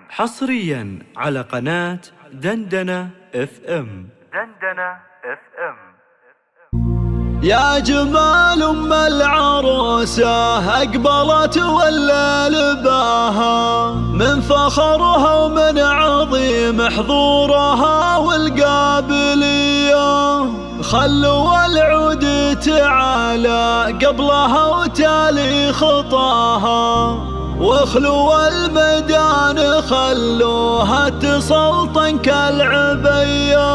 حصريا على قناة دندنة اف ام. يا جمال ام العروسة اقبلت ولا لباها، من فخرها ومن عظيم حضورها والقابلية. خلوا العود تعالى قبلها وتالي خطاها، واخلوا الميدان خلوها تسلطن كالعبية.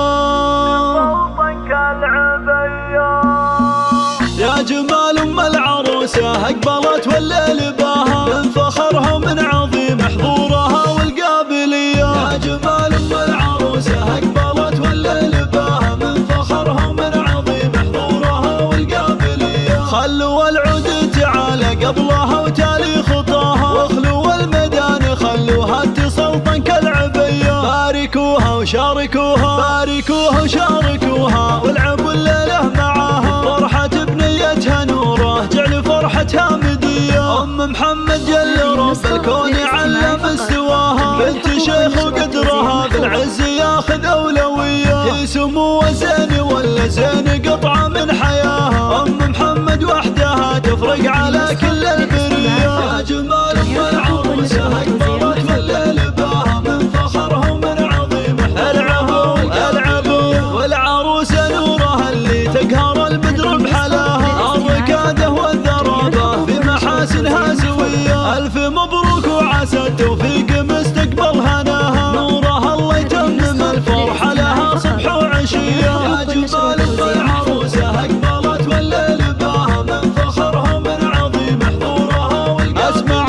يا جمال ام العروسة اقبلت ولا لباها، من فخرها ومن عظيم حضورها والقابلية. يا جمال ام العروسة اقبلت ولا لباها، من فخرها ومن عظيم حضورها والقابلية. خلوا العود تعالى قبلها وتالي خطاها، واخلوا الميدان خلوها تسلطن كالعبية. باركوها وشاركوها، باركوها وشاركوها، والعبوا الليلة معاها. فرحة بنيتها نوره جعل فرحتها مدية. ام محمد جل رب الكون علم استواها، بنت شيخ وقدرها بالعز ياخذ اولوية. هي سمو زين ولا زين قطعة من حياها، ام محمد وحدها تفرق على كل البرية. يا جمال ام العروسة اقبلت ولا لباها، من فخرها ومن عظيم العبوا العبوا. والعروسة نورها اللي تقهر البدر بحلاها، الركادة والذرابة في محاسنها سوية. الف مبروك وعسى التوفيق مستقبل هناها، نورها الله يتمم الفرحة لها صبح وعشية. يا جمال ام العروسة اقبلت ولا لباها، من فخرها ومن عظيم حضورها والقابلية. اسمع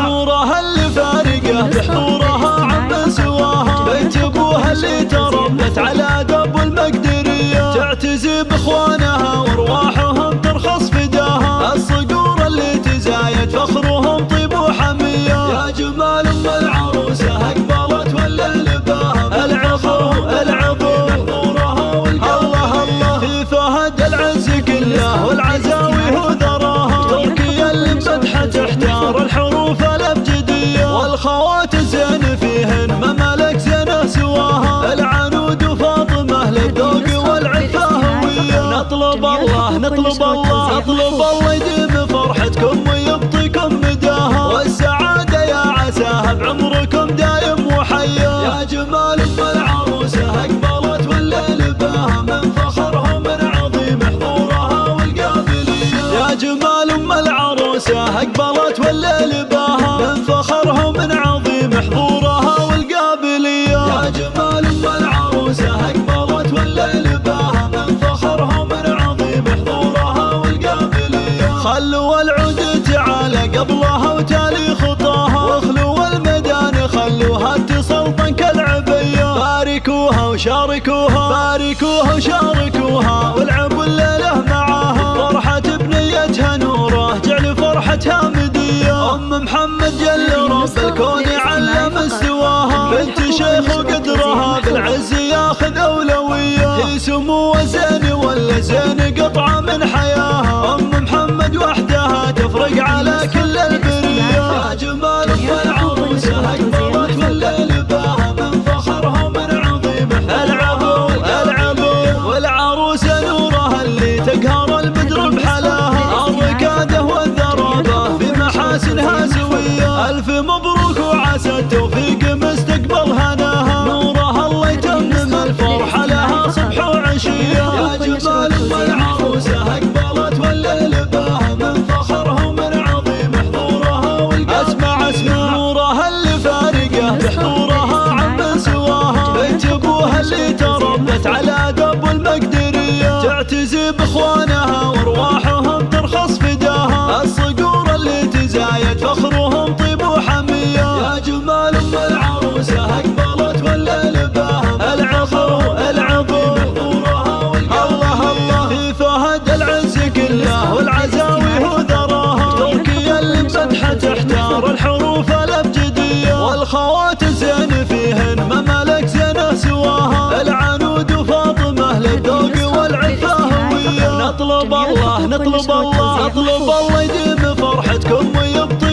نورها اللي فارقه بحضورها عم سواها، بيت ابوها اللي تربت على درب المقدرية. تعتزي باخوانها وارواحهم ترخص فداها، الصقور اللي تزايد فخرهم طيب وحمية. يا جمال ام العروسة اقبلت ولا لباها، العبوا العبوا حضورها والقابلية. الله الله في فهد العز كله والعزاوي وذراها، تركيا اللي مدحة تحتار الحروف الابجدية. والخوات الزين فيهن ممالك زينه سواها، العنود وفاطمه للذوق والعفه هويه. نطلب الله نطلب الله نطلب الله يديم فرحتكم ويبطيكم مداها، والسعاده يا عساها بعمركم دايم وحيا. يا جمال ام العروسه اقبلت ولا لباها، من فخرها ومن عظيم حضورها والقابلية. يا جمال ام العروسه اقبلت ولا لباها، من فخرها ومن عظيم حضورها والقابلية. يا جمال ام العروسه اقبلت ولا لباها، من فخرها ومن عظيم حضورها والقابلية. خلوا العود تعالى قبلها وتالي خطاها، واخلوا الميدان خلوها تسلطن كالعبية. باركوها وشاركوها، باركوها وشاركوها، والعبوا الليلة معاها. فرحة بنيتها نوره جعل فرحتها مدية. ام محمد جل رب الكون علم استواها، بنت شيخ وقدرها بالعز ياخذ اولوية. هي سمو زين ولا زين قطعة من حياها، ام محمد وحدها تفرق على كل البرية. يا جمال ام العروسة اقبلت ولا لباها، من فخرها ومن عظيم العبوا العبوا. والعروسة نورها اللي تقهر البدر بحلاها، الركادة والذرابة في محاسنها سوية. الف مبروك وعسى التوفيق مستقبل هناها، نورها الله يتمم الفرحة لها صبح وعشية. يا جمال ام العروسة اقبلت ولا لباها، من فخرها ومن عظيم حضورها والقابلية. اسمع نورها اللي فارقه بحضورها عم سواها، بيت ابوها اللي تربت على درب المقدرية. تعتزي باخوانها وارواحهم ترخص فداها، الصقور اللي تزايد فخرهم طيب وحمية. يا جمال ام العروسة اقبلت ولا لباها، العبوا العبوا حضورها والقابلية. الله الله في فهد العز كله والعزاوي وذراها، تركيا اللي مدحة تحتار الحروف الابجدية. والخوات الزين فيهن ممالك زينه سواها، العنود وفاطمه للذوق والعفه هويه. نطلب الله نطلب الله نطلب الله يديم فرحتكم ويبطي